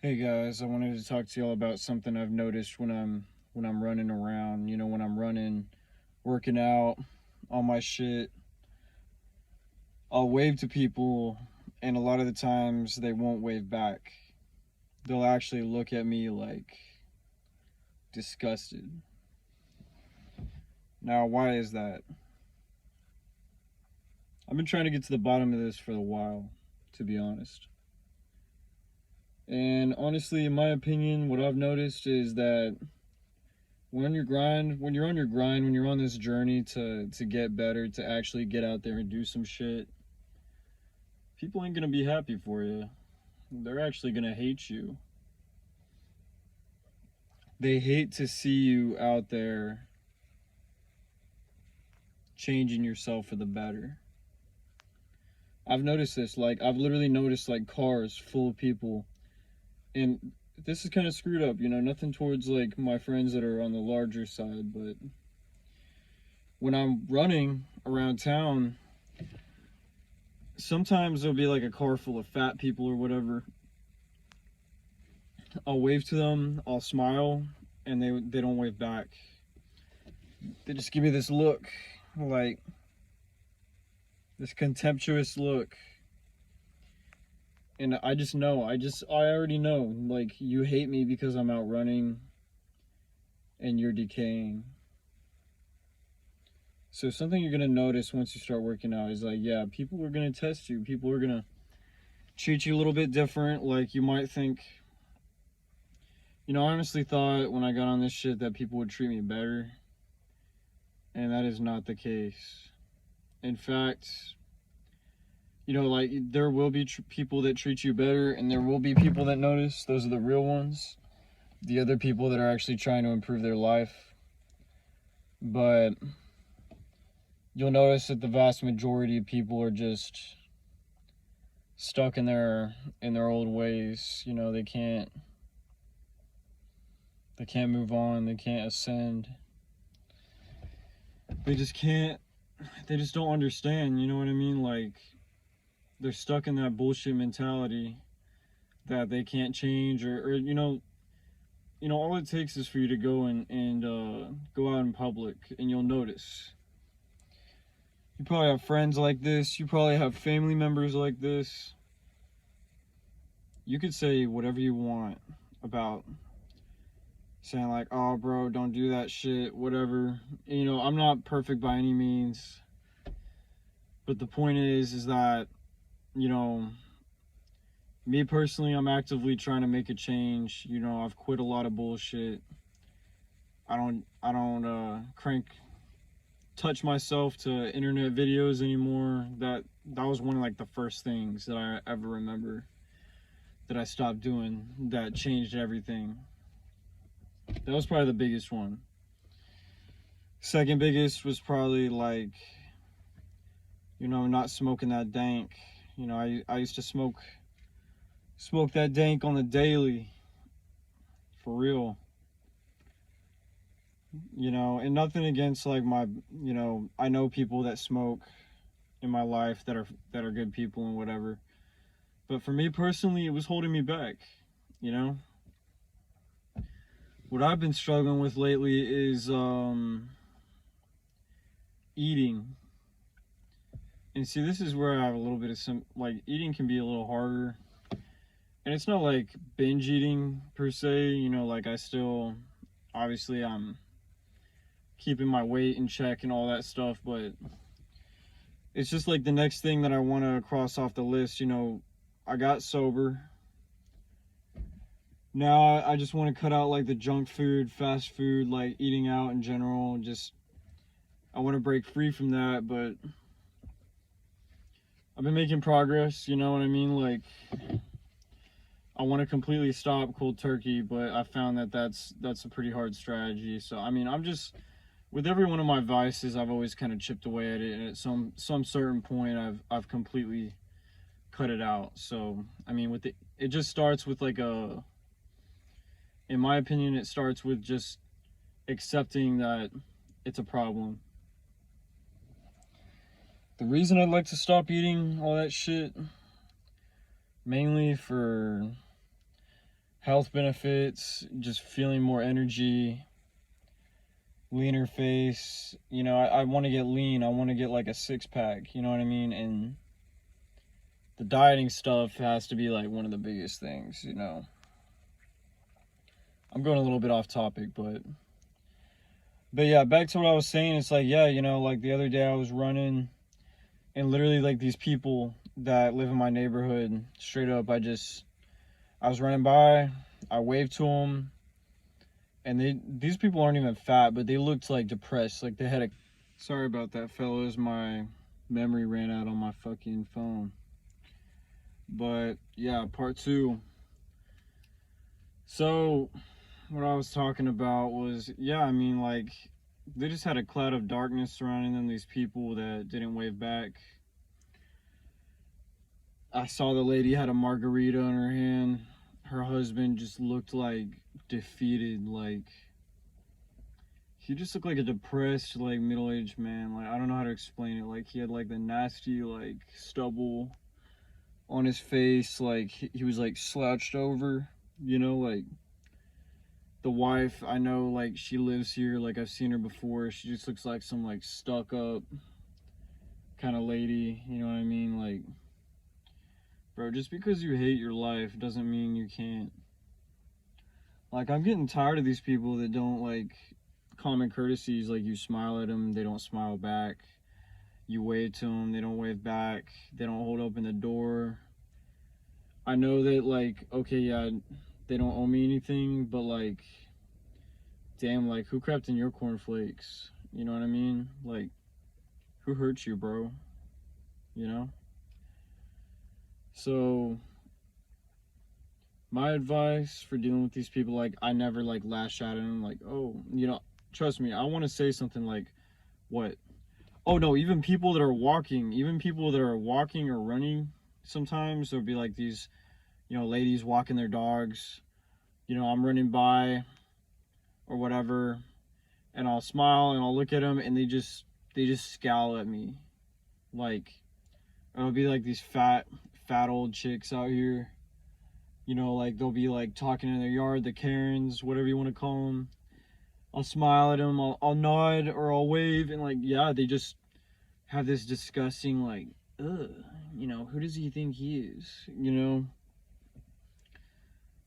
Hey guys, I wanted to talk to y'all about something I've noticed when I'm running around, when I'm running, working out, all my shit. I'll wave to people and a lot of the times they won't wave back. They'll actually look at me like disgusted. Now, why is that? I've been trying to get to the bottom of this for a while, to be honest. And honestly, in my opinion, what I've noticed is that when you're on your grind, when you're on this journey to get better, to actually get out there and do some shit, people ain't gonna be happy for you. They're actually gonna hate you. They hate to see you out there changing yourself for the better. I've noticed this, like I've literally noticed like cars full of people, and this is kind of screwed up, nothing towards like my friends that are on the larger side, but when I'm running around town, sometimes there'll be like a car full of fat people or whatever. I'll wave to them, I'll smile, and they don't wave back. They just give me this look, like this contemptuous look. And I just know, I already know, like, you hate me because I'm out running and you're decaying. So something you're gonna notice once you start working out is like, yeah, people are gonna test you. People are gonna treat you a little bit different. Like, you might think, I honestly thought when I got on this shit that people would treat me better. And that is not the case. In fact, like, there will be people that treat you better, and there will be people that notice. Those are the real ones. The other people that are actually trying to improve their life. But you'll notice that the vast majority of people are just stuck in their old ways. They can't move on, they can't ascend. They just can't, they just don't understand, you know what I mean? Like, they're stuck in that bullshit mentality that they can't change, or all it takes is for you to go and go out in public, and you'll notice. You probably have friends like this, you probably have family members like this. You could say whatever you want about saying like, oh bro, don't do that shit, whatever. I'm not perfect by any means, but the point is that, me personally, I'm actively trying to make a change. I've quit a lot of bullshit. I don't touch myself to internet videos anymore. That was one of like the first things that I ever remember that I stopped doing that changed everything. That was probably the biggest one. Second biggest was probably like, not smoking that dank. I used to smoke that dank on the daily, for real. And nothing against like my, I know people that smoke in my life that are good people and whatever. But for me personally, it was holding me back, What I've been struggling with lately is eating. And see, this is where I have a little bit of like, eating can be a little harder. And it's not like binge eating per se, like I still, obviously I'm keeping my weight in check and all that stuff, but it's just like the next thing that I want to cross off the list. I got sober. Now I just want to cut out like the junk food, fast food, like eating out in general. Just, I want to break free from that, but I've been making progress, you know what I mean? Like, I want to completely stop cold turkey, but I found that that's a pretty hard strategy. So I mean, I'm just, with every one of my vices, I've always kind of chipped away at it, and at some certain point, I've completely cut it out. So I mean, it just starts with like in my opinion, it starts with just accepting that it's a problem. The reason I'd like to stop eating all that shit, mainly for health benefits, just feeling more energy, leaner face. You know, I want to get lean. I want to get like a six-pack, you know what I mean? And the dieting stuff has to be like one of the biggest things, you know. I'm going a little bit off topic, but yeah, back to what I was saying. It's like, yeah, you know, like the other day I was running, and literally like these people that live in my neighborhood, straight up, I was running by, I waved to them, and these people aren't even fat, but they looked like depressed, like they had a, sorry about that, fellas, my memory ran out on my fucking phone. But yeah, part two. So what I was talking about was, yeah, I mean, like, they just had a cloud of darkness surrounding them, these people that didn't wave back. I saw the lady had a margarita in her hand. Her husband just looked like defeated, like he just looked like a depressed, like middle-aged man. Like, I don't know how to explain it. Like, he had like the nasty, like, stubble on his face, like he was like slouched over, you know. Like, the wife, I know, like, she lives here, like I've seen her before. She just looks like some like stuck up kind of lady, you know what I mean? Like, bro, just because you hate your life doesn't mean you can't. Like, I'm getting tired of these people that don't, like, common courtesies. Like, you smile at them, they don't smile back. You wave to them, they don't wave back. They don't hold open the door. I know that, like, okay, yeah, they don't owe me anything, but, like, damn, like, who crapped in your cornflakes? You know what I mean? Like, who hurt you, bro? You know? So my advice for dealing with these people, like, I never like lash out at them, like, oh, you know, trust me, I want to say something like, what? Oh no, even people that are walking or running, sometimes there'll be like these, you know, ladies walking their dogs. You know, I'm running by or whatever, and I'll smile and I'll look at them, and they just scowl at me. Like, it'll be like these fat old chicks out here. You know, like, they'll be like talking in their yard, the Karens, whatever you want to call them. I'll smile at them, I'll nod or I'll wave, and like, yeah, they just have this disgusting, like, ugh, you know, who does he think he is? You know,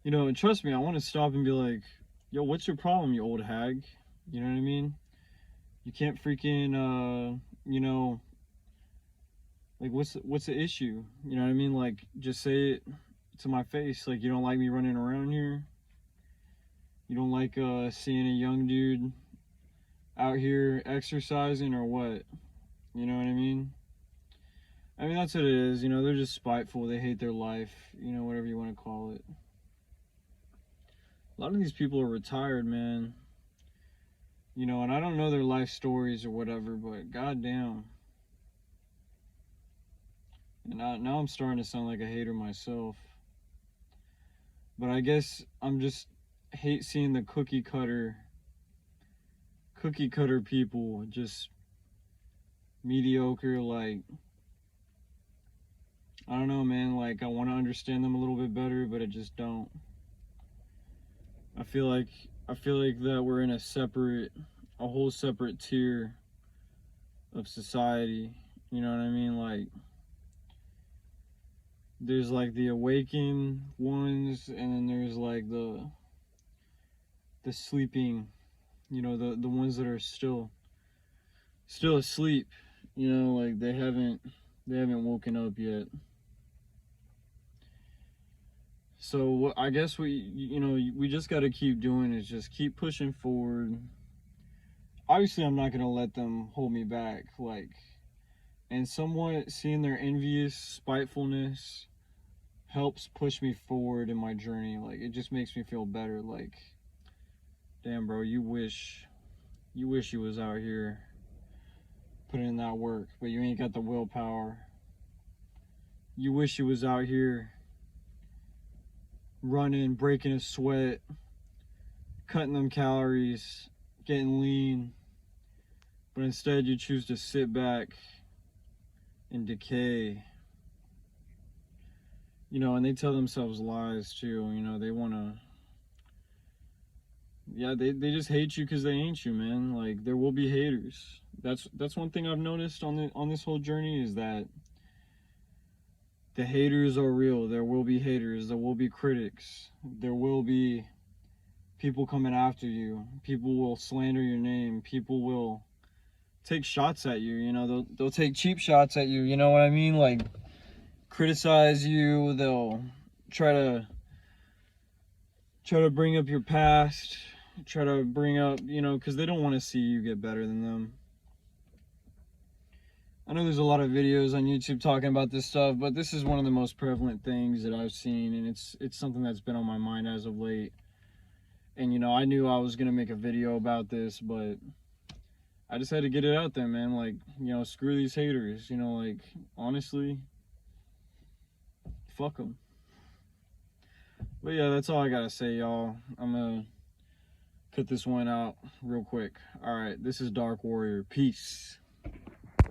and trust me, I want to stop and be like, yo, what's your problem, you old hag? You know what I mean? You can't freaking, you know, like, what's the issue? You know what I mean? Like, just say it to my face. Like, you don't like me running around here? You don't like seeing a young dude out here exercising, or what? You know what I mean? I mean, that's what it is. You know, they're just spiteful. They hate their life. You know, whatever you want to call it. A lot of these people are retired, man. You know, and I don't know their life stories or whatever, but goddamn. And now I'm starting to sound like a hater myself. But I guess I'm just hate seeing the cookie cutter people, just mediocre. Like, I don't know, man. Like, I want to understand them a little bit better, but I just don't. I feel like that we're in a whole separate tier of society. You know what I mean? Like, there's like the awakened ones, and then there's like the sleeping, you know, the ones that are still asleep. You know, like, they haven't woken up yet. So what I guess we just got to keep doing is just keep pushing forward. Obviously, I'm not going to let them hold me back, like, and somewhat seeing their envious spitefulness helps push me forward in my journey. Like, it just makes me feel better. Like, damn, bro, you wish you was out here putting in that work, but you ain't got the willpower. You wish you was out here running, breaking a sweat, cutting them calories, getting lean, but instead you choose to sit back and decay. You know, and they tell themselves lies too. You know, they want to Yeah, they just hate you because they ain't you, man. Like, there will be haters. That's one thing I've noticed on this whole journey, is that the haters are real. There will be haters. There will be critics. There will be people coming after you. People will slander your name. People will take shots at you. You know, they'll take cheap shots at you. You know what I mean? Like, criticize you. They'll try to bring up your past. Try to bring up, you know, because they don't want to see you get better than them. I know there's a lot of videos on YouTube talking about this stuff, but this is one of the most prevalent things that I've seen, and it's something that's been on my mind as of late. And, you know, I knew I was going to make a video about this, but I just had to get it out there, man. Like, you know, screw these haters. You know, like, honestly, fuck them. But yeah, that's all I got to say, y'all. I'm going to cut this one out real quick. All right, this is Dark Warrior. Peace.